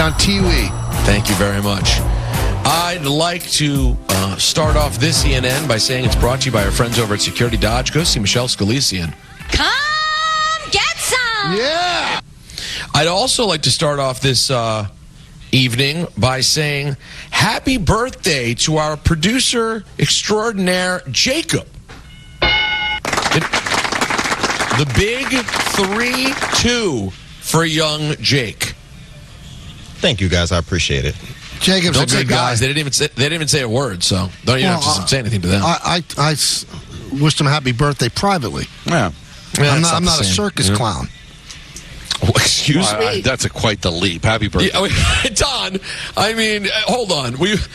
on Tiwi. Thank you very much. I'd like to start off this ENN by saying it's brought to you by our friends over at Security Dodge. Go see Michelle Scalisian. Come get some! Yeah! I'd also like to start off this evening by saying happy birthday to our producer extraordinaire, Jacob. The big 3-2 for young Jake. Thank you, guys. I appreciate it. Jacob's Don't a say good guy. guys. They didn't even say a word, so you don't have to say anything to them. I wished him a happy birthday privately. Yeah. I'm not a circus clown. Oh, excuse me? That's quite the leap. Happy birthday. Yeah, Don, I mean, hold on. We've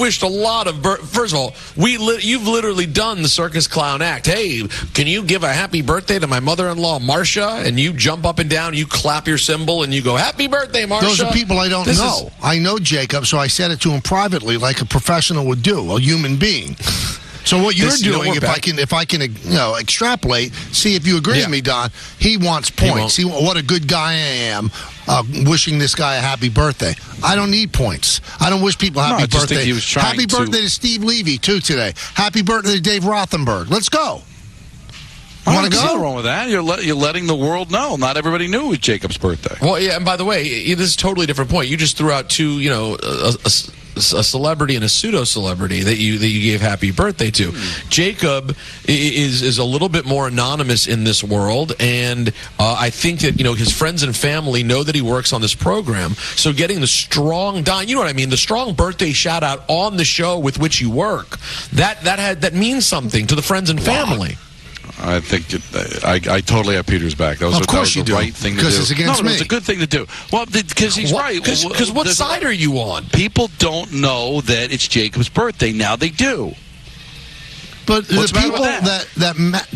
wished a lot of first of all, you've literally done the circus clown act. Hey, can you give a happy birthday to my mother-in-law, Marcia? And you jump up and down, you clap your cymbal, and you go, happy birthday, Marcia. Those are people I don't know. I know Jacob, so I said it to him privately like a professional would do, a human being. So what you're doing, if I can, extrapolate, see if you agree with me, Don. He wants points. What a good guy I am, wishing this guy a happy birthday. I don't need points. I don't wish people happy birthday. Happy birthday to Steve Levy too today. Happy birthday to Dave Rothenberg. Let's go. You want to go? Nothing wrong with that. You're letting the world know. Not everybody knew it was Jacob's birthday. Well, yeah, and by the way, this is a totally different point. You just threw out two, a celebrity and a pseudo-celebrity that you gave happy birthday to. Jacob is a little bit more anonymous in this world, and I think that his friends and family know that he works on this program. So getting the strong Don, you know what I mean, the strong birthday shout out on the show with which you work, that means something to the friends and family. I think I totally have Peter's back. That was the right thing to do. Because it's against me. It's a good thing to do. Well, because he's right. Because what side are you on? People don't know that it's Jacob's birthday. Now they do. But the people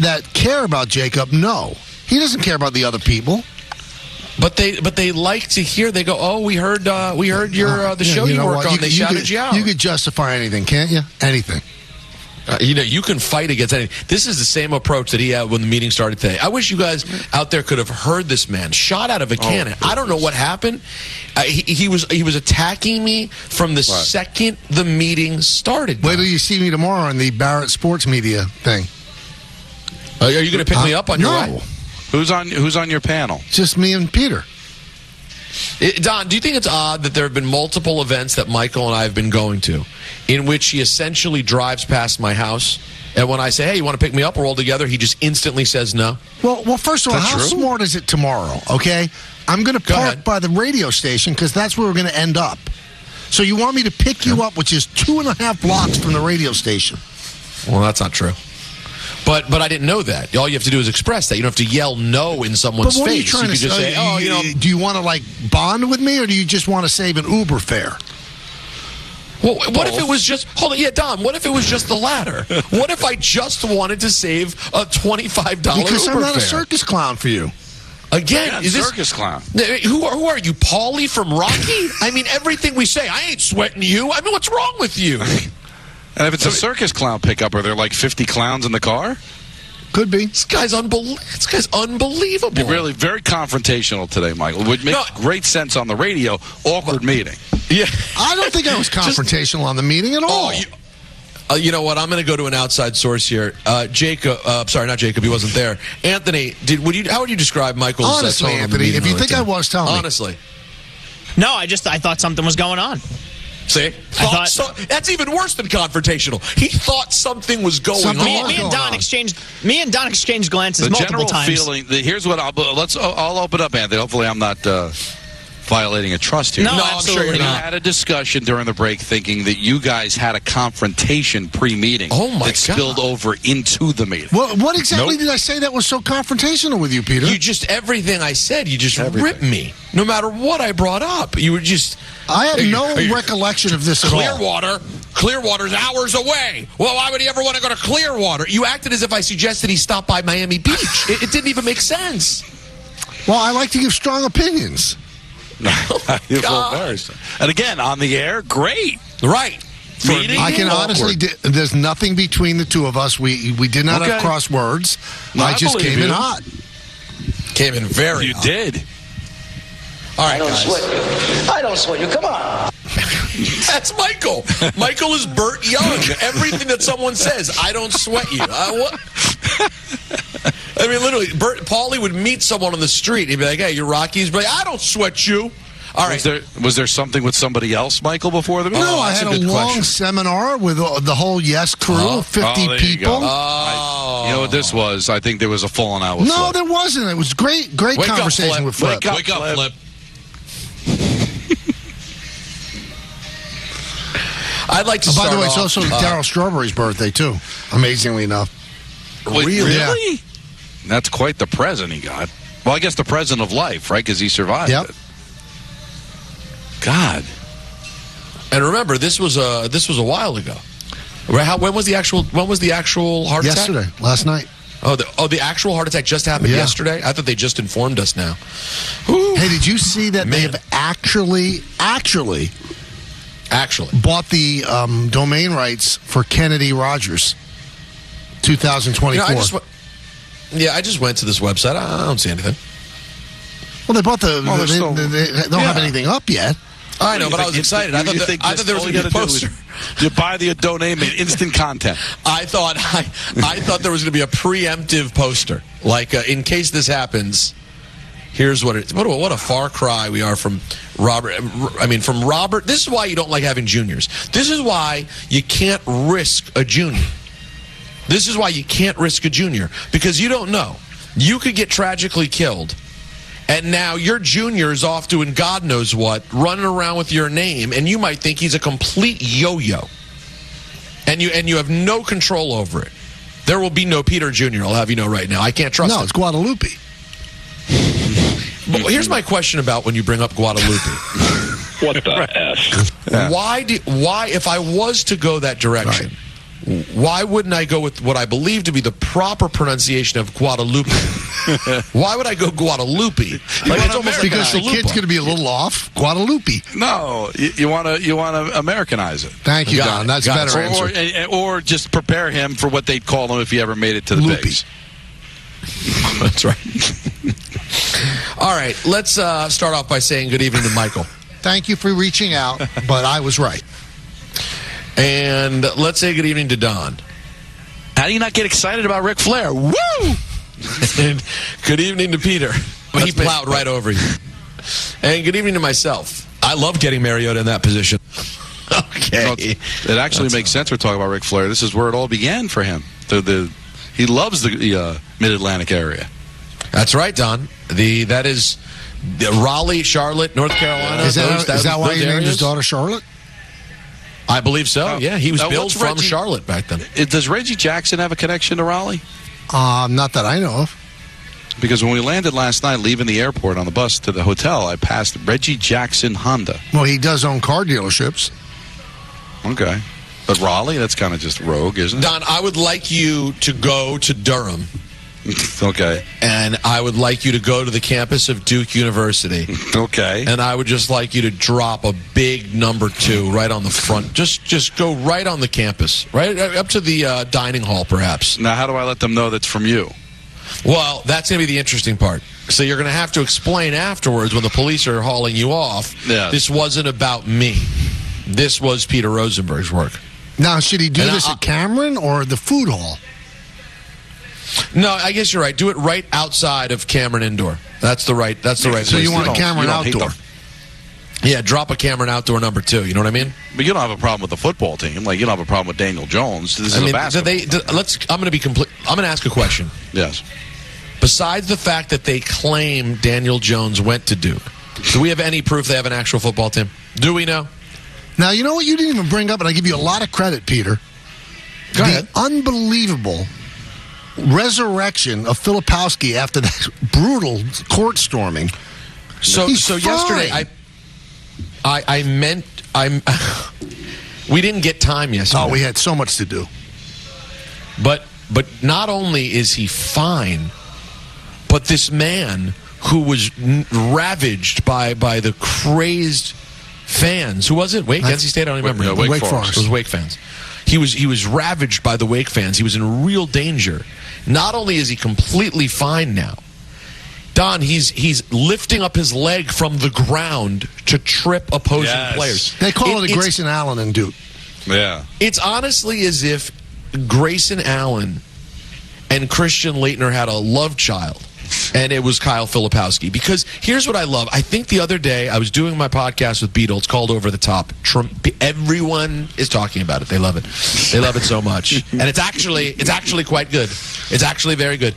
that care about Jacob know. He doesn't care about the other people. But they like to hear. They go, oh, we heard your the show you work on. They shouted you out. You could justify anything, can't you? Anything. You can fight against anything. This is the same approach that he had when the meeting started today. I wish you guys out there could have heard this man shot out of a cannon. I don't know what happened. He was attacking me from the second the meeting started. Wait till you see me tomorrow on the Barrett Sports Media thing. Are you going to pick me up on your way? Who's on your panel? Just me and Peter. Don, do you think it's odd that there have been multiple events that Michael and I have been going to in which he essentially drives past my house, and when I say, hey, you want to pick me up, we're all together, he just instantly says no? Well, first of all, how smart is it tomorrow, okay? I'm going to park by the radio station because that's where we're going to end up. So you want me to pick you up, which is 2.5 blocks from the radio station. Well, that's not true. But I didn't know that. All you have to do is express that. You don't have to yell no in someone's face. But what are you trying to say? Do you want to bond with me, or do you just want to save an Uber fare? Well, what if it was just Don? What if it was just the latter? What if I just wanted to save a $25 Because Uber I'm not fare? a circus clown for you. Again, is circus clown. Who are you, Paulie from Rocky? I mean, everything we say, I ain't sweating you. I mean, what's wrong with you? And if it's a circus clown pickup, are there like 50 clowns in the car? Could be. This guy's unbelievable. You're really very confrontational today, Michael. Would make great sense on the radio. Awkward meeting. Yeah. I don't think I was confrontational on the meeting at all. You know what? I'm going to go to an outside source here. Jacob, sorry, not Jacob. He wasn't there. Anthony, how would you describe Michael's honestly, tone Anthony, if you think I was, tell me. Honestly. No, I thought something was going on. See? That's even worse than confrontational. He thought something was going on. Me and Don exchanged glances multiple times. The general feeling, here's what I'll open up, Anthony. Hopefully I'm not violating a trust here. No, I'm sure you're We not. had a discussion during the break thinking that you guys had a confrontation pre-meeting that spilled over into the meeting. What exactly did I say that was so confrontational with you, Peter? Everything I said, you just ripped me. No matter what I brought up. You were just... I have no recollection of this at all. Clearwater's hours away. Well, why would he ever want to go to Clearwater? You acted as if I suggested he stop by Miami Beach. It didn't even make sense. Well, I like to give strong opinions. And again, on the air, great. Right. I can honestly, there's nothing between the two of us. We did not have cross words. I just came in hot. Came in very hot. You did. All right, I don't guys. sweat you. I don't sweat you. Come on. That's Michael. Michael is Burt Young. Everything that someone says, I don't sweat you. What? I mean, literally, Paulie would meet someone on the street. He'd be like, hey, you're Rockies. But I don't sweat you. All right. Was there something with somebody else, Michael, before the meeting? No, I had a long seminar with the whole Yes crew, 50 people. You know what this was? I think there was a falling out with No, Flip. there wasn't. It was great conversation with Flip. Wake up, Flip. I'd like to start By the way, off, it's also Darryl Strawberry's birthday, too, amazingly enough. Wait, Really? Yeah. That's quite the present he got. Well, I guess the present of life, right? Because he survived it. God. And remember, this was a while ago. Right? When was the actual heart attack? Yesterday, last night. The actual heart attack just happened yesterday? I thought they just informed us now. Whew. Hey, did you see that they have actually bought the domain rights for Kennedy Rogers 2024? I just went to this website. I don't see anything. Well, they bought they don't have anything up yet. I know, but I was excited. I thought there was going to be a poster. You buy the domain name, instant content. I thought there was going to be a preemptive poster, like in case this happens. Here's what it. What a far cry we are from Robert. I mean, from Robert. This is why you don't like having juniors. This is why you can't risk a junior. This is why you can't risk a junior, because you don't know. You could get tragically killed. And now your junior is off doing God knows what, running around with your name, and you might think he's a complete yo-yo. And you have no control over it. There will be no Peter Jr., I'll have you know right now. I can't trust him. No, it's Guadalupe. But here's my question about when you bring up Guadalupe. What the F? Why, if I was to go that direction, why wouldn't I go with what I believe to be the proper pronunciation of Guadalupe? Why would I go Guadalupe? It's almost because like the kid's going to be a little off. Guadalupe. No, you want to Americanize it. Thank you, Don. That's a better answer. Or just prepare him for what they'd call him if he ever made it to the bigs. That's right. All right, let's start off by saying good evening to Michael. Thank you for reaching out, but I was right. And let's say good evening to Don. How do you not get excited about Ric Flair? Woo! And good evening to Peter. He plowed right over you. And good evening to myself. I love getting Mariota in that position. Okay. No, it actually makes sense we're talking about Ric Flair. This is where it all began for him. He loves the Mid-Atlantic area. That's right, Don. That is Raleigh, Charlotte, North Carolina. Is that why you named his daughter Charlotte? I believe so. Yeah, he was billed from Charlotte back then. Does Reggie Jackson have a connection to Raleigh? Not that I know of. Because when we landed last night, leaving the airport on the bus to the hotel, I passed Reggie Jackson Honda. Well, he does own car dealerships. Okay. But Raleigh, that's kind of just rogue, isn't it? Don, I would like you to go to Durham. Okay. And I would like you to go to the campus of Duke University. Okay. And I would just like you to drop a big number 2 right on the front. Just go right on the campus, right up to the dining hall, perhaps. Now, how do I let them know that's from you? Well, that's going to be the interesting part. So you're going to have to explain afterwards when the police are hauling you off, this wasn't about me. This was Peter Rosenberg's work. Now, should he do this at Cameron or the food hall? No, I guess you're right. Do it right outside of Cameron Indoor. That's the right So place. you want a Cameron outdoor? Yeah, drop a Cameron outdoor number 2. You know what I mean? But you don't have a problem with the football team. Like, you don't have a problem with Daniel Jones. This is a basketball. I'm going to ask a question. Yes. Besides the fact that they claim Daniel Jones went to Duke, do we have any proof they have an actual football team? Do we know? Now, you know what you didn't even bring up, and I give you a lot of credit, Peter. Go ahead. Unbelievable resurrection of Filipowski after that brutal court storming. So yesterday, we didn't get time yesterday. Oh, we had so much to do. But not only is he fine, but this man who was ravaged by the crazed fans. Who was it? NC State? I don't remember. Wake Forest. It was Wake fans. He was ravaged by the Wake fans. He was in real danger. Not only is he completely fine now, Don, he's lifting up his leg from the ground to trip opposing players. They call it a Grayson Allen and Duke. Yeah. It's honestly as if Grayson Allen and Christian Laettner had a love child, and it was Kyle Filipowski. Because here's what I love. I think the other day I was doing my podcast with Beetle. It's called Over the Top. Everyone is talking about it. They love it. They love it so much. And it's actually quite good. It's actually very good.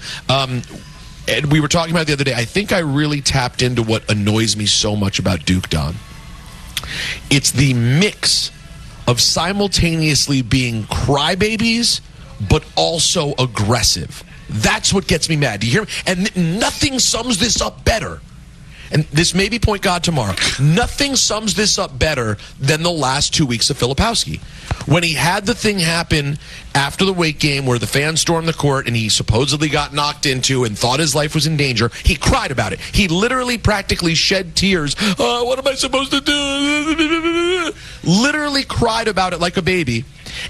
And we were talking about it the other day. I think I really tapped into what annoys me so much about Duke, Don. It's the mix of simultaneously being crybabies but also aggressive. That's what gets me mad. Do you hear me? And nothing sums this up better. And this may be point God tomorrow. Nothing sums this up better than the last 2 weeks of Filipowski. When he had the thing happen after the Wake game where the fans stormed the court and he supposedly got knocked into and thought his life was in danger, he cried about it. He literally practically shed tears. Oh, what am I supposed to do? Literally cried about it like a baby.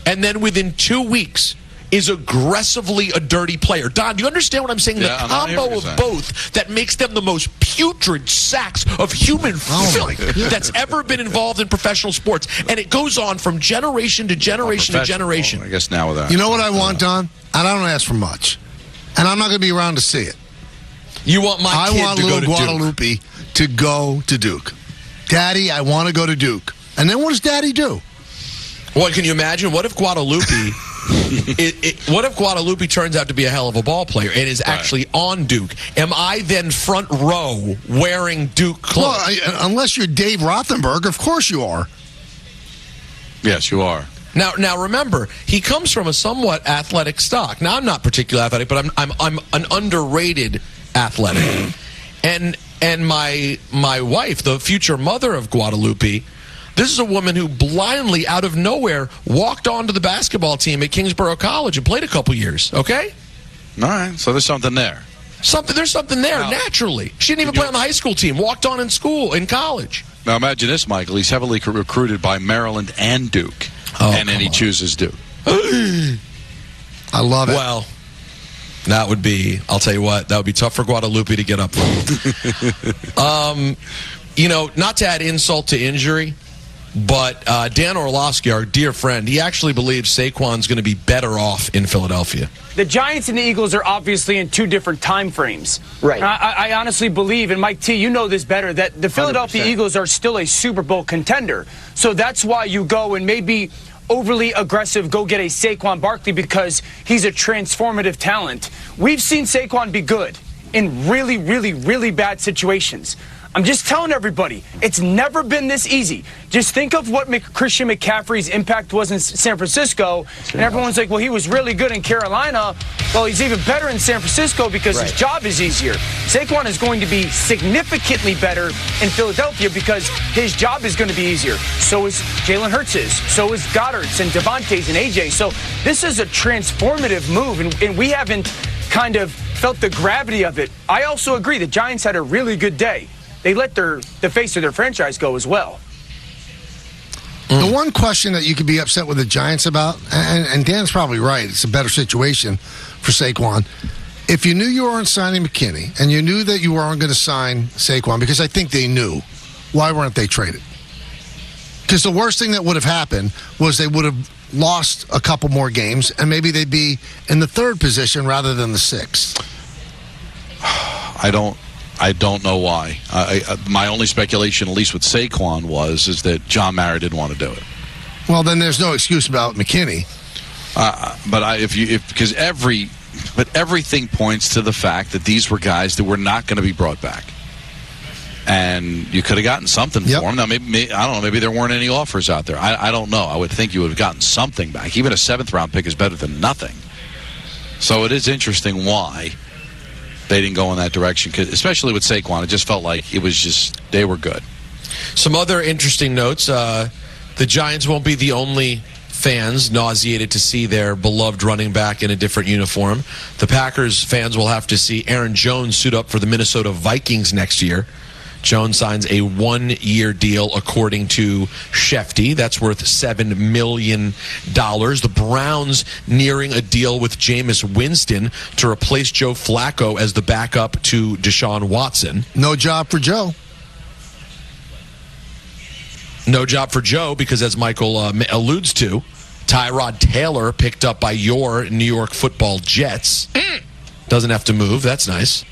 And then within 2 weeks, is aggressively a dirty player. Don, do you understand what I'm saying? The combo of both that makes them the most putrid sacks of human filth that's ever been involved in professional sports. And it goes on from generation to generation to generation. I guess now with that. You know what I want, Don? And I don't ask for much. And I'm not going to be around to see it. You want my kid to go to Guadalupe Duke. to go to Duke. Daddy, I want to go to Duke. And then what does Daddy do? Well, can you imagine? What if Guadalupe... what if Guadalupe turns out to be a hell of a ball player and is actually on Duke? Am I then front row wearing Duke clothes? Well, unless you're Dave Rothenberg, of course you are. Yes, you are. Now remember, he comes from a somewhat athletic stock. Now I'm not particularly athletic, but I'm an underrated athletic. And my wife, the future mother of Guadalupe, this is a woman who blindly, out of nowhere, walked onto the basketball team at Kingsborough College and played a couple years, okay? All right, so there's something there. There's something there, naturally. She didn't even play on the high school team, walked on in college. Now imagine this, Michael. He's heavily recruited by Maryland and Duke, and then he chooses Duke. I love it. Well, that would be, I'll tell you what, that would be tough for Guadalupe to get up from. Not to add insult to injury, but Dan Orlovsky, our dear friend, he actually believes Saquon's going to be better off in Philadelphia. The Giants and the Eagles are obviously in two different time frames. Right. I honestly believe, and Mike T, you know this better, that the Philadelphia 100%. Eagles are still a Super Bowl contender. So that's why you go and maybe overly aggressive, go get a Saquon Barkley because he's a transformative talent. We've seen Saquon be good in really, really, really bad situations. I'm just telling everybody, it's never been this easy. Just think of what Christian McCaffrey's impact was in San Francisco, and everyone's like, well, he was really good in Carolina. Well, he's even better in San Francisco because his job is easier. Saquon is going to be significantly better in Philadelphia because his job is going to be easier. So is Jalen Hurts's. So is Goddard's and Devontae's and AJ. So this is a transformative move, and we haven't kind of felt the gravity of it. I also agree the Giants had a really good day. They let the face of their franchise go as well. The one question that you could be upset with the Giants about, and Dan's probably right, it's a better situation for Saquon. If you knew you weren't signing McKinney, and you knew that you weren't going to sign Saquon, because I think they knew, why weren't they traded? Because the worst thing that would have happened was they would have lost a couple more games, and maybe they'd be in the third position rather than the sixth. I don't know why. My only speculation, at least with Saquon, is that John Mara didn't want to do it. Well, then there's no excuse about McKinney. But everything points to the fact that these were guys that were not going to be brought back, and you could have gotten something for them. Now, maybe I don't know. Maybe there weren't any offers out there. I don't know. I would think you would have gotten something back. Even a 7th round pick is better than nothing. So it is interesting why they didn't go in that direction, especially with Saquon. It just felt like it was just, they were good. Some other interesting notes. The Giants won't be the only fans nauseated to see their beloved running back in a different uniform. The Packers fans will have to see Aaron Jones suit up for the Minnesota Vikings next year. Jones signs a 1-year deal, according to Shefty. That's worth $7 million. The Browns nearing a deal with Jameis Winston to replace Joe Flacco as the backup to Deshaun Watson. No job for Joe. No job for Joe because, as Michael alludes to, Tyrod Taylor picked up by your New York Football Jets. Doesn't have to move. That's nice.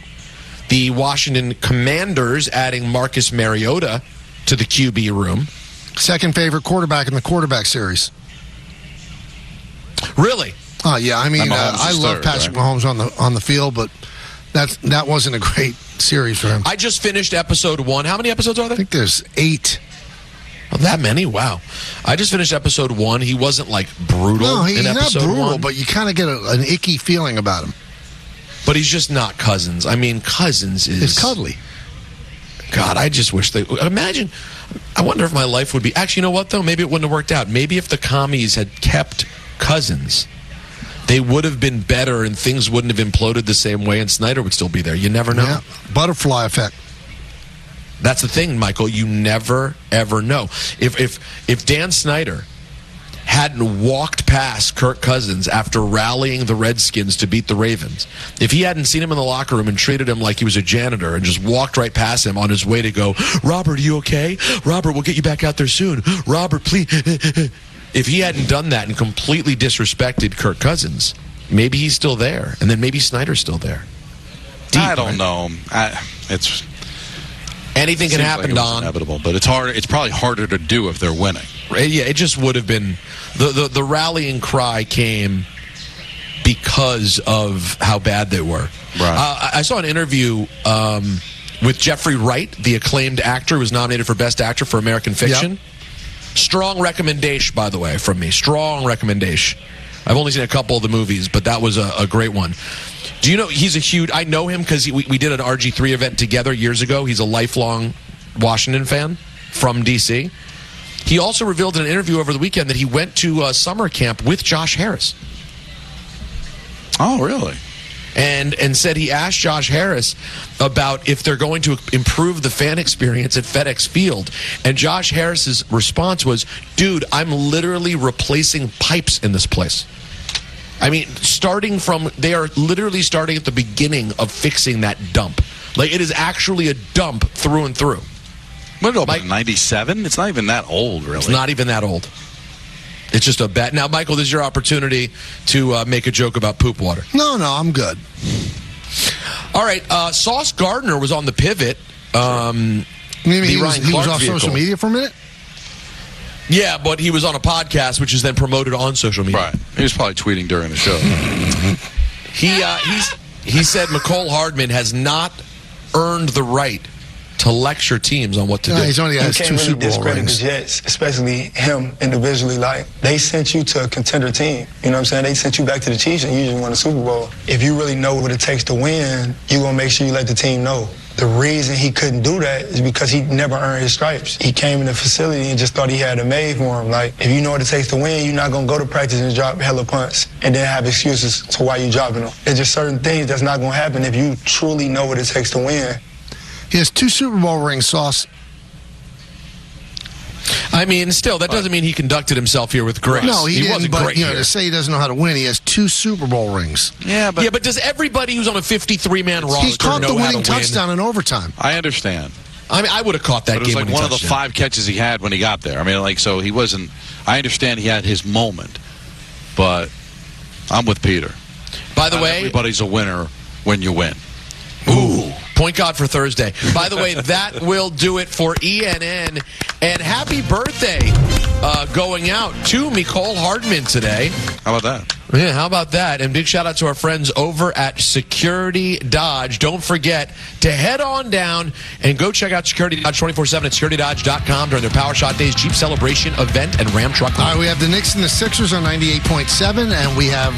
The Washington Commanders adding Marcus Mariota to the QB room. Second favorite quarterback in the quarterback series. Really? Oh, yeah. I mean, I love Patrick Mahomes on the field, but that wasn't a great series for him. I just finished episode 1. How many episodes are there? I think there's 8. Oh, that many? Wow. I just finished episode 1. He wasn't, like, brutal No, he's in episode not brutal, 1. but you kind of get an icky feeling about him. But he's just not Cousins. I mean, Cousins is... It's cuddly. God, I just wish they... Imagine... I wonder if my life would be... Actually, you know what, though? Maybe it wouldn't have worked out. Maybe if the commies had kept Cousins, they would have been better and things wouldn't have imploded the same way and Snyder would still be there. You never know. Yeah. Butterfly effect. That's the thing, Michael. You never, ever know. If Dan Snyder hadn't walked past Kirk Cousins after rallying the Redskins to beat the Ravens, if he hadn't seen him in the locker room and treated him like he was a janitor and just walked right past him on his way to go, Robert, are you okay? Robert, we'll get you back out there soon. Robert, please. If he hadn't done that and completely disrespected Kirk Cousins, maybe he's still there. And then maybe Snyder's still there. I don't know. Anything can happen, Don. Inevitable, but it's hard. It's probably harder to do if they're winning. Yeah, it just would have been the rallying cry came because of how bad they were. Right. I saw an interview with Jeffrey Wright, the acclaimed actor who was nominated for Best Actor for American Fiction. Yep. Strong recommendation, by the way, from me. Strong recommendation. I've only seen a couple of the movies, but that was a great one. Do you know he's a huge... I know him because we did an RG3 event together years ago. He's a lifelong Washington fan from D.C. He also revealed in an interview over the weekend that he went to summer camp with Josh Harris. Oh, really? And said he asked Josh Harris about if they're going to improve the fan experience at FedEx Field. And Josh Harris's response was, dude, I'm literally replacing pipes in this place. I mean, they are literally starting at the beginning of fixing that dump. Like, it is actually a dump through and through. What did it open in 97? It's not even that old, really. It's not even that old. It's just a bet. Now, Michael, this is your opportunity to make a joke about poop water. No, I'm good. All right, Sauce Gardner was on the pivot. You mean he was off social media for a minute? Yeah, but he was on a podcast, which is then promoted on social media. Right. He was probably tweeting during the show. He said Mecole Hardman has not earned the right to lecture teams on what to do. He's only has 2 Super Bowl rings. The Jets, especially him individually. Like, they sent you to a contender team. You know what I'm saying? They sent you back to the Chiefs and you just won a Super Bowl. If you really know what it takes to win, you're going to make sure you let the team know. The reason he couldn't do that is because he never earned his stripes. He came in the facility and just thought he had it made for him. Like, if you know what it takes to win, you're not going to go to practice and drop hella punts and then have excuses to why you're dropping them. There's just certain things that's not going to happen if you truly know what it takes to win. He has 2 Super Bowl rings, Sauce. I mean, still, that doesn't mean he conducted himself here with grace. No, he wasn't but, great. To say he doesn't know how to win, he has 2 Super Bowl rings. Yeah, but does everybody who's on a 53-man roster know how to win? He caught the winning touchdown in overtime. I understand. I mean, I would have caught that game. It was like one of the 5 catches he had when he got there. I mean, like, so he wasn't. I understand he had his moment, but I'm with Peter. By the way, everybody's a winner when you win. Ooh. Point God for Thursday. By the way, that will do it for ENN. And happy birthday going out to Mecole Hardman today. How about that? Yeah, how about that? And big shout out to our friends over at Security Dodge. Don't forget to head on down and go check out Security Dodge 24/7 at securitydodge.com during their Power Shot Days Jeep Celebration event and Ram Truck. All right, we have the Knicks and the Sixers on 98.7, and we have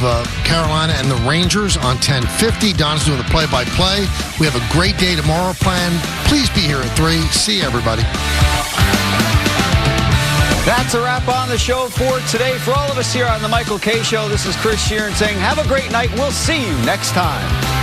Carolina and the Rangers on 1050. Don's doing the play-by-play. We have a great day tomorrow planned. Please be here at 3. See you, everybody. That's a wrap on the show for today. For all of us here on the Michael K. Show, this is Chris Sheeran saying have a great night. We'll see you next time.